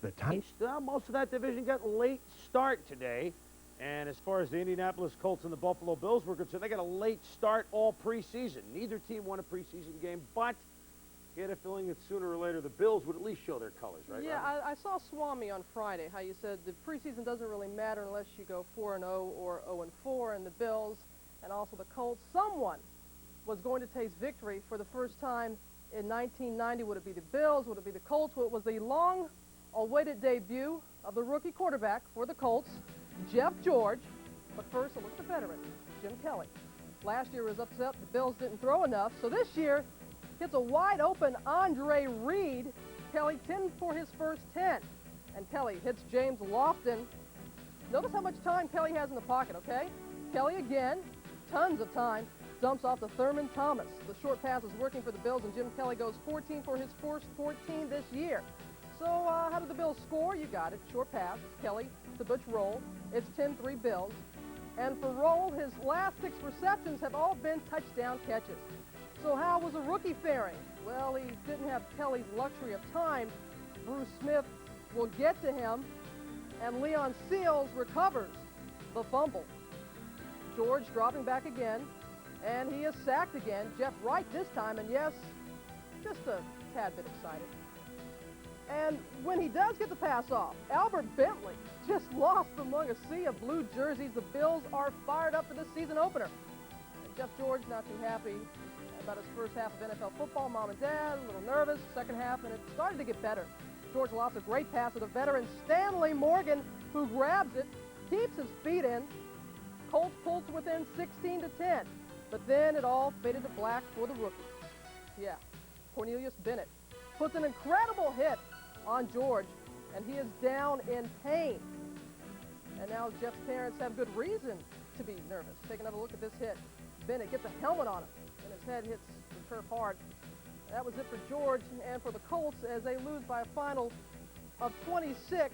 the time. Most of that division got late start today. And as far as the Indianapolis Colts and the Buffalo Bills were concerned, they got a late start all preseason. Neither team won a preseason game, but you had a feeling that sooner or later the Bills would at least show their colors, right? Yeah, I saw Swami on Friday, how you said the preseason doesn't really matter unless you go 4-0 or 0-4, and the Bills and also the Colts. Someone was going to taste victory for the first time in 1990. Would it be the Bills? Would it be the Colts? Well, it was the long-awaited debut of the rookie quarterback for the Colts, Jeff George. But first, a look at the veteran, Jim Kelly. Last year was upset the Bills didn't throw enough, so this year hits a wide-open Andre Reed. Kelly 10 for his first 10. And Kelly hits James Lofton. Notice how much time Kelly has in the pocket, okay? Kelly again, tons of time, dumps off to Thurman Thomas. The short pass is working for the Bills, and Jim Kelly goes 14 for his first 14 this year. So how did the Bills score? You got it. Short pass. Kelly to Butch Roll. It's 10-3 Bills. And for Roll, his last 6 receptions have all been touchdown catches. So how was a rookie faring? Well, he didn't have Kelly's luxury of time. Bruce Smith will get to him, and Leon Seals recovers the fumble. George dropping back again, and he is sacked again. Jeff Wright this time, and yes, just a tad bit excited. And when he does get the pass off, Albert Bentley just lost among a sea of blue jerseys. The Bills are fired up for this season opener. And Jeff George not too happy about his first half of NFL football. Mom and Dad a little nervous. Second half, and it started to get better. George lost a great pass to the veteran Stanley Morgan, who grabs it, keeps his feet in. Colts pulled to within 16-10. But then it all faded to black for the rookie. Yeah, Cornelius Bennett puts an incredible hit on George, and he is down in pain. And now Jeff's parents have good reason to be nervous. Take another look at this hit. Bennett gets a helmet on him, and his head hits the turf hard. That was it for George and for the Colts as they lose by a final of 26-10.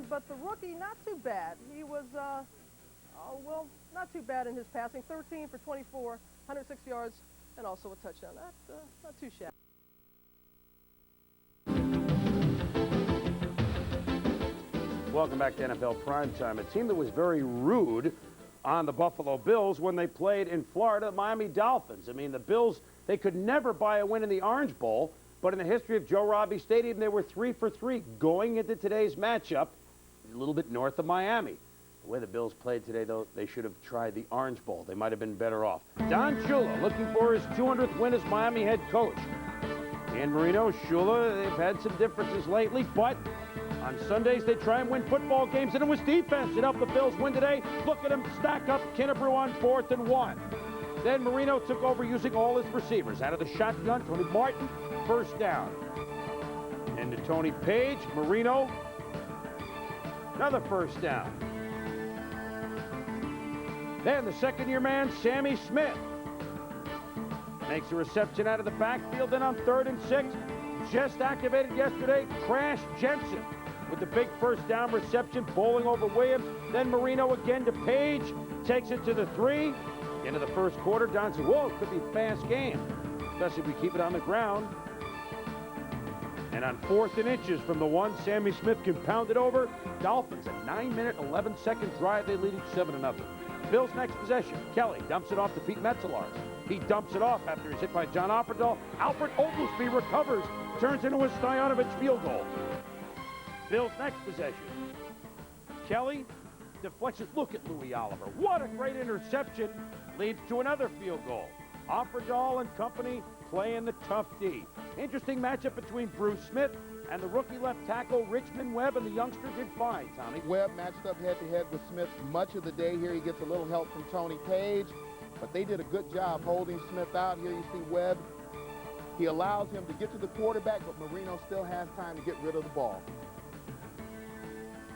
But the rookie, not too bad. He was, well, not too bad in his passing. 13 for 24, 106 yards, and also a touchdown. Not too shabby. Welcome back to NFL Primetime. A team that was very rude on the Buffalo Bills when they played in Florida, the Miami Dolphins. I mean, the Bills, they could never buy a win in the Orange Bowl, but in the history of Joe Robbie Stadium, they were 3 for 3 going into today's matchup a little bit north of Miami. The way the Bills played today, though, they should have tried the Orange Bowl. They might have been better off. Don Shula looking for his 200th win as Miami head coach. Dan Marino, Shula, they've had some differences lately, but on Sundays, they try and win football games, and it was defense that helped the Bills win today. Look at them stack up Kennebrew on 4th and 1. Then Marino took over using all his receivers. Out of the shotgun, Tony Martin, first down. And to Tony Page, Marino, another first down. Then the second-year man, Sammy Smith, makes a reception out of the backfield. Then on 3rd and 6, just activated yesterday, Crash Jensen with the big first down reception, bowling over Williams. Then Marino again to Page, takes it to the 3. Into the first quarter, Don said, whoa, it could be a fast game, especially if we keep it on the ground. And on 4th and inches from the 1, Sammy Smith can pound it over. Dolphins, a 9-minute, 11-second drive. They lead it 7-0. Bills next possession. Kelly dumps it off to Pete Metzelaar. He dumps it off after he's hit by John Offerdahl. Albert Oglesby recovers, turns into a Stoyanovich field goal. Bills next possession. Kelly deflects it. Look at Louis Oliver. What a great interception. Leads to another field goal. Offerdahl and company playing the tough D. Interesting matchup between Bruce Smith and the rookie left tackle Richmond Webb, and the youngster did fine, Tommy. Webb matched up head-to-head with Smith much of the day here. He gets a little help from Tony Page, but they did a good job holding Smith out. Here you see Webb. He allows him to get to the quarterback, but Marino still has time to get rid of the ball.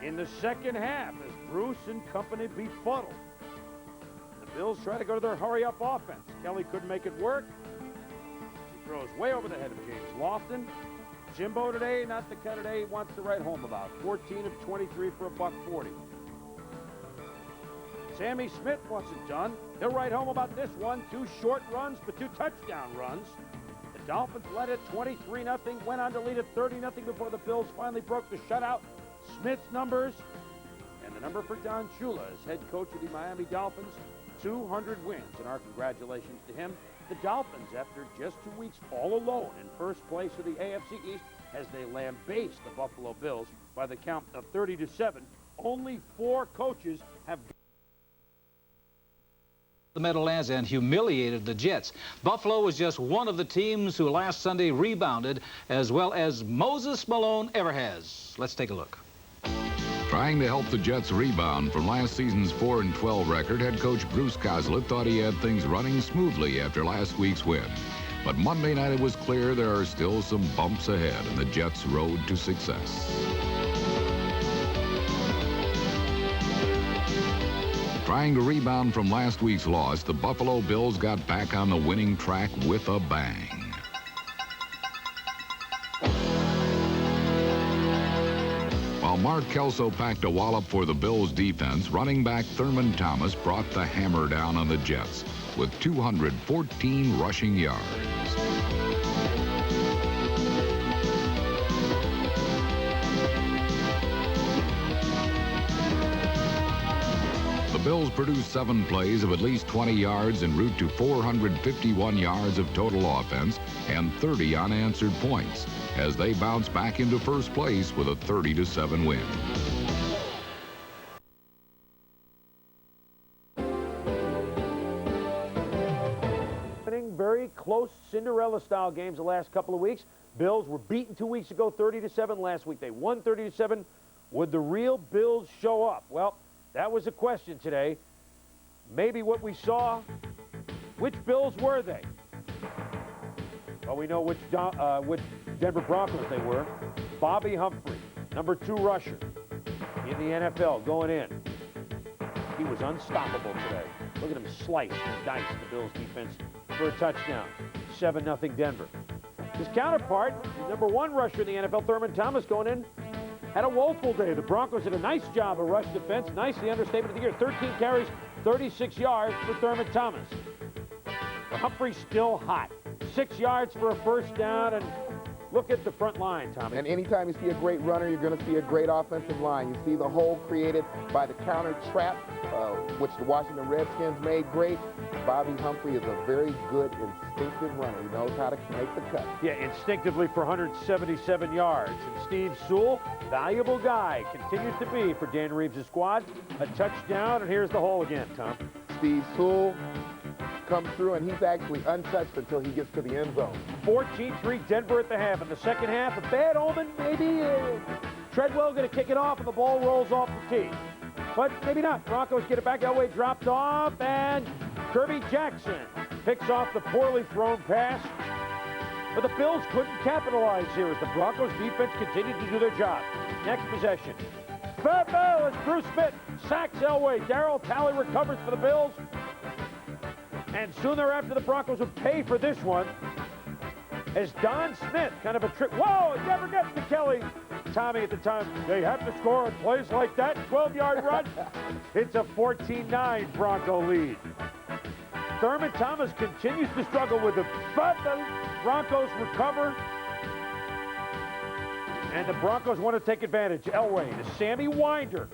In the second half, as Bruce and company befuddled, the Bills try to go to their hurry-up offense. Kelly couldn't make it work. He throws way over the head of James Lofton. Jimbo today, not the kind of day he wants to write home about. 14 of 23 for $140. Sammy Smith wasn't done. He'll write home about this one. 2 short runs, but 2 touchdown runs. The Dolphins led it 23-0, went on to lead it 30-0 before the Bills finally broke the shutout. Smith's numbers, and the number for Don Shula as head coach of the Miami Dolphins, 200 wins, and our congratulations to him. The Dolphins, after just 2 weeks all alone in first place of the AFC East, as they lambaste the Buffalo Bills by the count of 30-7. Only 4 coaches have the Meadowlands and humiliated the Jets. Buffalo was just one of the teams who last Sunday rebounded as well as Moses Malone ever has. Let's take a look. Trying to help the Jets rebound from last season's 4-12 record, head coach Bruce Coslett thought he had things running smoothly after last week's win. But Monday night it was clear there are still some bumps ahead in the Jets' road to success. Trying to rebound from last week's loss, the Buffalo Bills got back on the winning track with a bang. While Mark Kelso packed a wallop for the Bills' defense, running back Thurman Thomas brought the hammer down on the Jets with 214 rushing yards. The Bills produced 7 plays of at least 20 yards en route to 451 yards of total offense and 30 unanswered points as they bounce back into first place with a 30-7 win. Very close Cinderella-style games the last couple of weeks. Bills were beaten 2 weeks ago, 30-7. Last week they won 30-7. Would the real Bills show up? Well, that was a question today. Maybe what we saw. Which Bills were they? Well, we know which Denver Broncos they were. Bobby Humphrey, number 2 rusher in the NFL, going in. He was unstoppable today. Look at him slice and dice the Bills defense for a touchdown. 7-0 Denver. His counterpart, number 1 rusher in the NFL, Thurman Thomas, going in, had a woeful day. The Broncos did a nice job of rush defense. Nice, the understatement of the year. 13 carries, 36 yards for Thurman Thomas. But Humphrey's still hot. 6 yards for a first down, and look at the front line, Tommy. And anytime you see a great runner, you're going to see a great offensive line. You see the hole created by the counter trap, which the Washington Redskins made great. Bobby Humphrey is a very good instinctive runner. He knows how to make the cut. Yeah, instinctively for 177 yards. And Steve Sewell, valuable guy, continues to be for Dan Reeves' squad. A touchdown, and here's the hole again, Tom. Steve Sewell comes through, and he's actually untouched until he gets to the end zone. 14-3 Denver at the half. In the second half, a bad omen, maybe. Treadwell going to kick it off, and the ball rolls off the tee. But maybe not. Broncos get it back. Elway dropped off, and Kirby Jackson picks off the poorly thrown pass. But the Bills couldn't capitalize here as the Broncos defense continued to do their job. Next possession. As Bruce Smith sacks Elway. Darryl Talley recovers for the Bills. And soon thereafter, the Broncos would pay for this one as Don Smith, kind of a trick. Whoa, it never gets to Kelly. Tommy at the time, they have to score on plays like that. 12-yard run. It's a 14-9 Bronco lead. Thurman Thomas continues to struggle with it, but the Broncos recover. And the Broncos want to take advantage. Elway to Sammy Winder.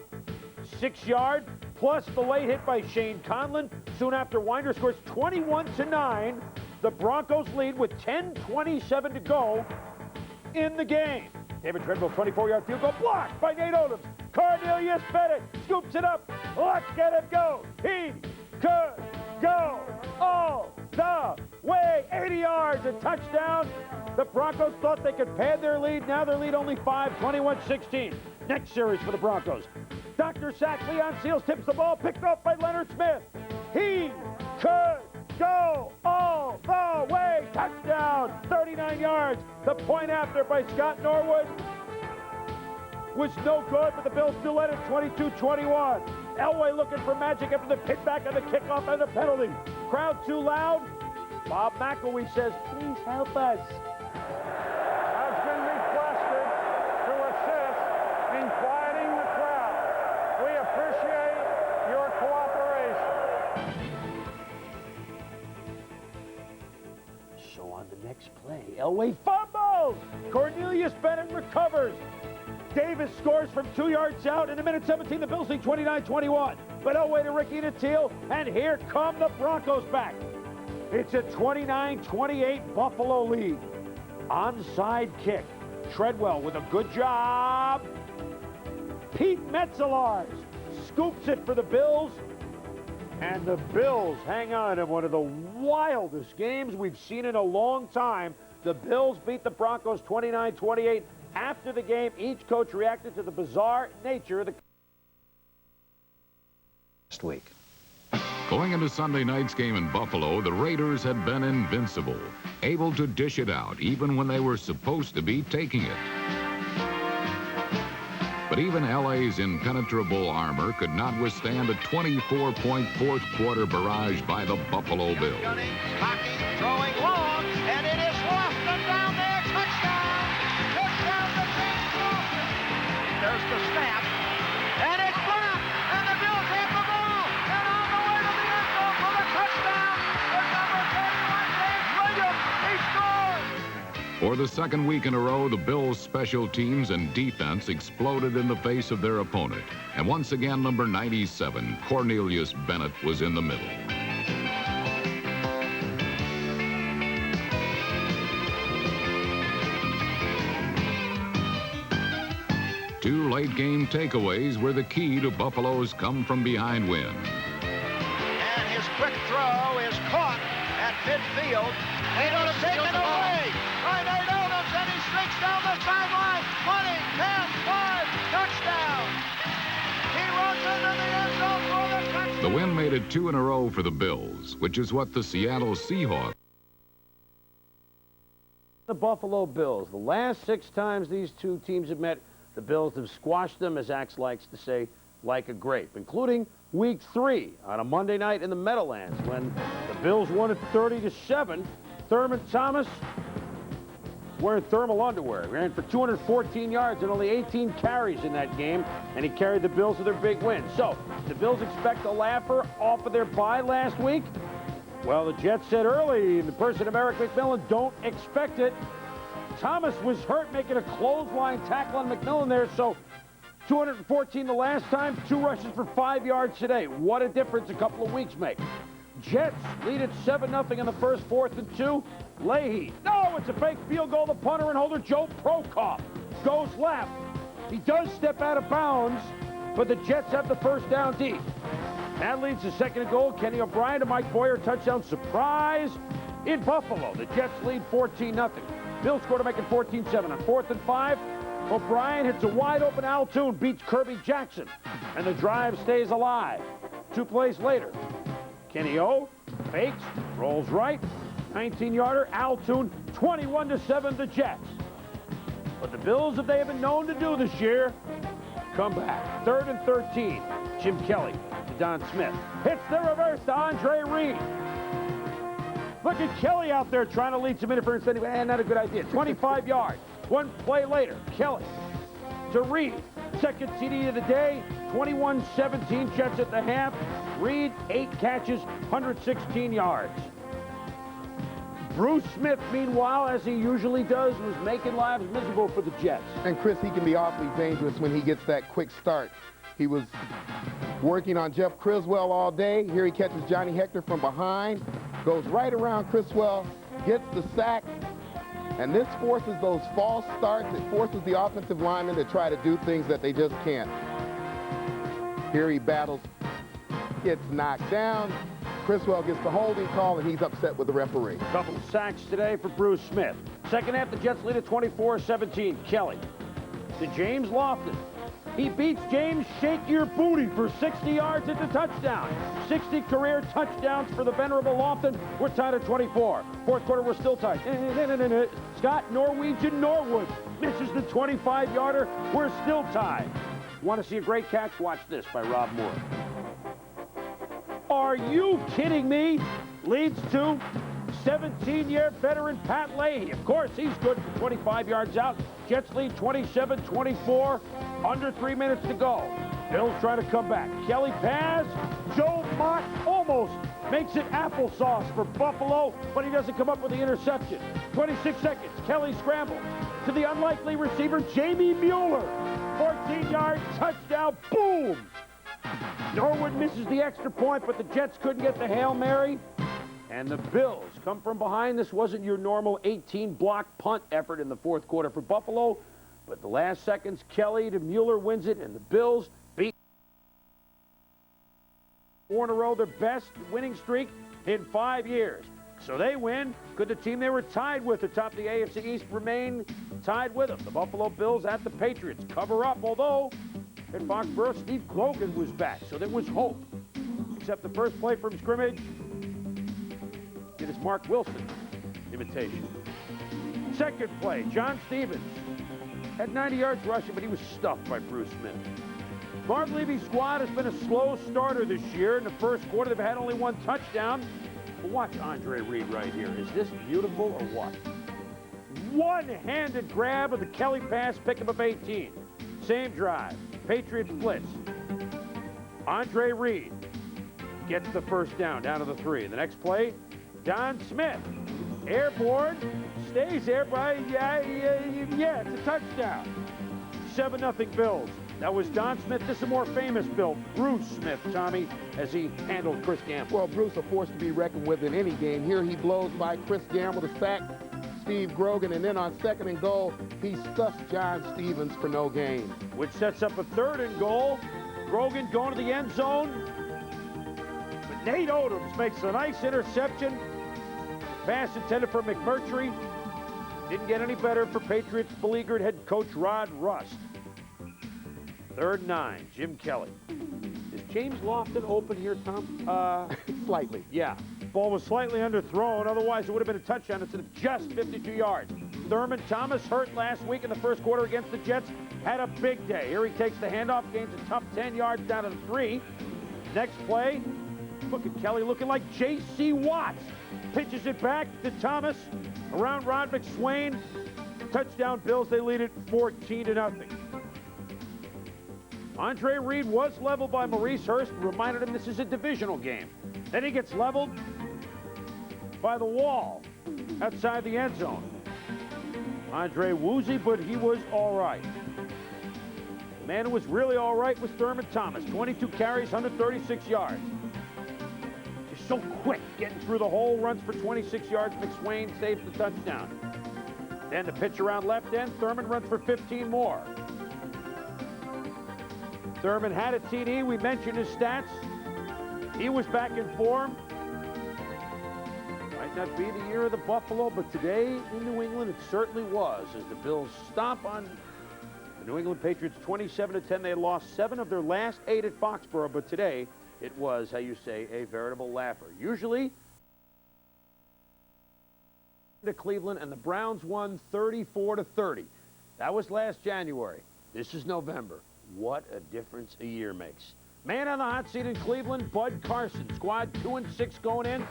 6 yard, plus the late hit by Shane Conlon. Soon after, Winder scores 21-9. The Broncos lead with 10:27 to go in the game. David Treadwell, 24-yard field goal, blocked by Nate Odoms. Cornelius Bennett scoops it up. Let's get it go. He could go all the way. 80 yards, a touchdown. The Broncos thought they could pad their lead. Now their lead only 5, 21-16. Next series for the Broncos. Dr. Sack, Leon Seals tips the ball, picked off by Leonard Smith. He could go all the way. Touchdown, 39 yards. The point after by Scott Norwood was no good, but the Bills still led it 22-21. Elway looking for magic after the pitback on the kickoff and the penalty. Crowd too loud. Bob McElwee says, please help us. Has been requested to assist in quieting the crowd. We appreciate your cooperation. So on the next play, He fumbles! Cornelius Bennett recovers. Davis scores from 2 yards out. In a minute 17, the Bills lead 29-21. But away to Ricky Nattil, and here come the Broncos back. It's a 29-28 Buffalo lead. Onside kick. Treadwell with a good job. Pete Metzelaars scoops it for the Bills. And the Bills hang on in one of the wildest games we've seen in a long time. The Bills beat the Broncos 29-28. After the game, each coach reacted to the bizarre nature of the Last week. Going into Sunday night's game in Buffalo, the Raiders had been invincible, able to dish it out even when they were supposed to be taking it. But even LA's impenetrable armor could not withstand a 24-point fourth quarter barrage by the Buffalo Bills. Gunning, cocking, throwing long, and it is Lofton down there. Touchdown! Touchdown to James Lofton. There's the snap, and it's blocked, and the Bills have the ball, and on the way to the end zone for the touchdown. The number 31, James Williams. He scores! For the second week in a row, the Bills' special teams and defense exploded in the face of their opponent. And once again, number 97, Cornelius Bennett, was in the middle. Two late-game takeaways were the key to Buffalo's come-from-behind win. And his quick throw is caught at midfield. They don't take it away by Nate Odoms, and he streaks down the sideline. 20, 10, 5, touchdown. He runs into the end zone for the touchdown. The win made it 2 in a row for the Bills, which is what the Seattle Seahawks. The Buffalo Bills. The last 6 times these two teams have met, the Bills have squashed them, as Axe likes to say, like a grape, including Week 3 on a Monday night in the Meadowlands when the Bills won it 30-7. Thurman Thomas, wearing thermal underwear, ran for 214 yards and only 18 carries in that game, and he carried the Bills to their big win. So, the Bills expect a laugher off of their bye last week? Well, the Jets said early, in the person of Eric McMillan, don't expect it. Thomas was hurt making a clothesline tackle on McMillan there, so 214 the last time, 2 rushes for 5 yards today. What a difference a couple of weeks make. Jets lead at 7-0 in the first, 4th and 2. Leahy. No, it's a fake field goal. The punter and holder, Joe Prokop, goes left. He does step out of bounds, but the Jets have the first down deep. That leads to 2nd and goal. Kenny O'Brien to Mike Boyer, touchdown surprise in Buffalo. The Jets lead 14-0. Bills score to make it 14-7. On 4th and 5, O'Brien hits a wide-open Al Toon, beats Kirby Jackson, and the drive stays alive. 2 plays later, Kenny O fakes, rolls right, 19-yarder, Al Toon, 21-7 the Jets. But the Bills, if they have been known to do this year, come back. 3rd and 13, Jim Kelly to Don Smith. Hits the reverse to Andre Reed. Look at Kelly out there trying to lead some interference anyway. Not a good idea. 25 yards. 1 play later, Kelly to Reed. 2nd TD of the day, 21-17, Jets at the half. Reed, 8 catches, 116 yards. Bruce Smith, meanwhile, as he usually does, was making lives miserable for the Jets. And Chris, he can be awfully dangerous when he gets that quick start. He was working on Jeff Criswell all day. Here he catches Johnny Hector from behind, goes right around Criswell, gets the sack, and this forces those false starts. It forces the offensive linemen to try to do things that they just can't. Here he battles, gets knocked down. Criswell gets the holding call, and he's upset with the referee. Couple of sacks today for Bruce Smith. 2nd half, the Jets lead at 24-17. Kelly to James Lofton. He beats James Shake Your Booty for 60 yards at the touchdown. 60 career touchdowns for the venerable Lofton. We're tied at 24. 4th quarter, we're still tied. Scott Norwegian Norwood misses the 25-yarder. We're still tied. Want to see a great catch? Watch this by Rob Moore. Are you kidding me? Leads to 17-year veteran Pat Leahy. Of course, he's good for 25 yards out. Jets lead 27-24. Under 3 minutes to go. Bills try to come back. Kelly pass. Joe Mott almost makes it applesauce for Buffalo, but he doesn't come up with the interception. 26 seconds. Kelly scrambles to the unlikely receiver, Jamie Mueller. 14-yard touchdown. Boom! Norwood misses the extra point, but the Jets couldn't get the Hail Mary. And the Bills come from behind. This wasn't your normal 18-block punt effort in the fourth quarter for Buffalo. But the last seconds, Kelly to Mueller wins it, and the Bills beat 4 in a row, their best winning streak in 5 years. So they win. Could the team they were tied with atop the AFC East remain tied with them? The Buffalo Bills at the Patriots cover up, although at Foxborough, Steve Grogan was back, so there was hope. Except the first play from scrimmage, it is Mark Wilson imitation. Second play, John Stevens had 90 yards rushing, but he was stuffed by Bruce Smith. Marv Levy's squad has been a slow starter this year. In the first quarter, they've had only 1 touchdown. But watch Andre Reed right here. Is this beautiful or what? One-handed grab of the Kelly pass, pick up 18. Same drive. Patriots blitz. Andre Reed gets the first down to the 3. The next play, Don Smith. Airborne, stays there by, yeah, it's a touchdown. 7-0 Bills. That was Don Smith. This is a more famous Bill, Bruce Smith, Tommy, as he handled Chris Gamble. Well, Bruce, a force to be reckoned with in any game. Here he blows by Chris Gamble to sack Steve Grogan, and then on 2nd and goal, he stuffs John Stevens for no gain. Which sets up a 3rd and goal. Grogan going to the end zone. But Nate Odoms makes a nice interception. Pass intended for McMurtry. Didn't get any better for Patriots beleaguered head coach Rod Rust. 3rd and 9, Jim Kelly. Is James Lofton open here, Tom? Slightly. Yeah. Ball was slightly underthrown. Otherwise, it would have been a touchdown instead of just 52 yards. Thurman Thomas, hurt last week in the first quarter against the Jets, had a big day. Here he takes the handoff, gains a tough 10 yards down to the 3. Next play, look at Kelly looking like J.C. Watts. Pitches it back to Thomas around Rod McSwain. Touchdown Bills, they lead it 14-0. Andre Reed was leveled by Maurice Hurst, reminded him this is a divisional game. Then he gets leveled by the wall outside the end zone. Andre woozy, but he was all right. The man who was really all right was Thurman Thomas. 22 carries, 136 yards. Just so quick, getting through the hole, runs for 26 yards. McSwain saves the touchdown. Then the pitch around left end, Thurman runs for 15 more. Thurman had a TD. We mentioned his stats. He was back in form. Might not be the year of the Buffalo, but today in New England it certainly was, as the Bills stomp on the New England Patriots 27-10. They had lost 7 of their last 8 at Foxborough, but today it was, how you say, a veritable laugher. Usually to Cleveland, and the Browns won 34-30. That was last January. This is November. What a difference a year makes. Man on the hot seat in Cleveland, Bud Carson. Squad 2-6 going in.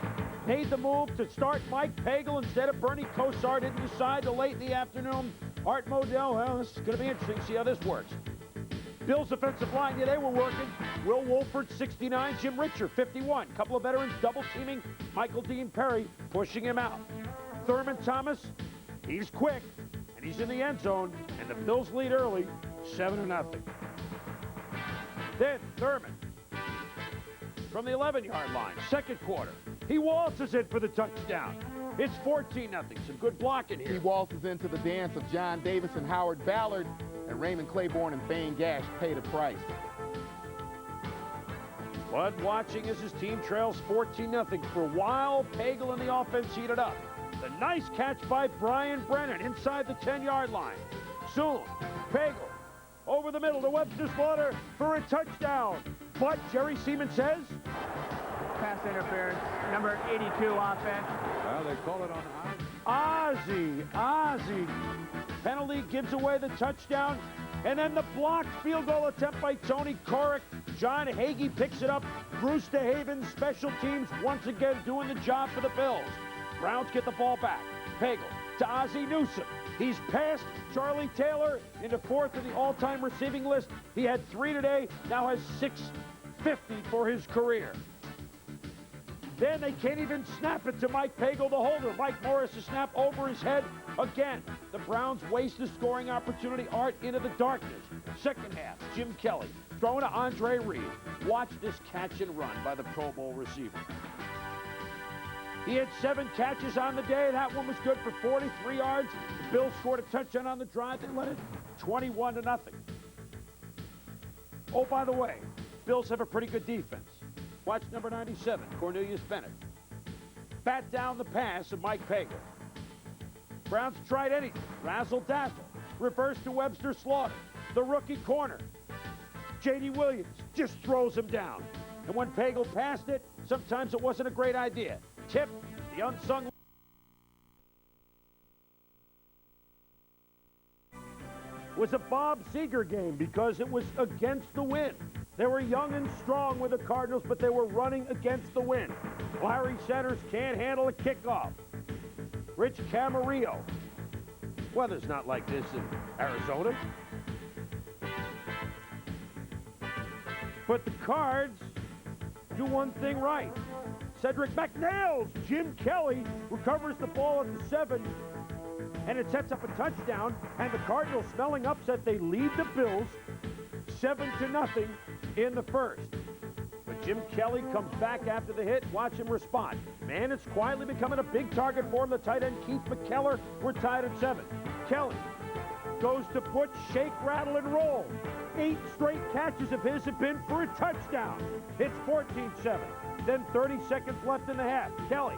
Made the move to start Mike Pagel instead of Bernie Kosar. Didn't decide till late in the afternoon. Art Modell, well, this is going to be interesting to see how this works. Bills offensive line, yeah, they were working. Will Wolford, 69. Jim Richer, 51. Couple of veterans double teaming. Michael Dean Perry pushing him out. Thurman Thomas, he's quick, and he's in the end zone, and the Bills lead early, 7-0. Then Thurman, from the 11-yard line, second quarter, he waltzes it for the touchdown. It's 14-0. Some good blocking here. He waltzes into the dance of John Davis and Howard Ballard, and Raymond Claiborne and Thane Gash pay the price. Bud watching as his team trails 14-0. For a while, Pagel and the offense heated up. The nice catch by Brian Brennan inside the 10-yard line. Soon, Pagel over the middle to Webster Slaughter for a touchdown. But Jerry Seaman says, pass interference, number 82 offense. Well, they call it on Ozzie. Penalty gives away the touchdown. And then the blocked field goal attempt by Tony Korick. John Hagee picks it up. Bruce DeHaven, special teams, once again doing the job for the Bills. Browns get the ball back. Pagel to Ozzie Newsome. He's passed Charlie Taylor into 4th in the all-time receiving list. He had 3 today, now has 650 for his career. Then they can't even snap it to Mike Pagel, the holder. Mike Morris, a snap over his head again. The Browns waste the scoring opportunity. Art into the darkness. Second half, Jim Kelly throwing to Andre Reed. Watch this catch and run by the Pro Bowl receiver. He had 7 catches on the day. That one was good for 43 yards. The Bills scored a touchdown on the drive. They led it 21-0. Oh, by the way, Bills have a pretty good defense. Watch number 97, Cornelius Bennett. Bat down the pass of Mike Pagel. Browns tried anything. Razzle-dazzle. Reverse to Webster Slaughter. The rookie corner. J.D. Williams just throws him down. And when Pagel passed it, sometimes it wasn't a great idea. Tip, the unsung. Was a Bob Seger game because it was against the wind. They were young and strong with the Cardinals, but they were running against the wind. Larry Centers can't handle a kickoff. Rich Camarillo. Weather's not like this in Arizona. But the Cards do one thing right. Cedric McNails. Jim Kelly recovers the ball at the 7, and it sets up a touchdown. And the Cardinals, smelling upset, they lead the Bills 7-0 in the first. But Jim Kelly comes back after the hit. Watch him respond. Man, it's quietly becoming a big target for him. The tight end Keith McKellar. We're tied at 7. Kelly goes to put, shake, rattle, and roll. 8 straight catches of his have been for a touchdown. It's 14-7. Then 30 seconds left in the half. Kelly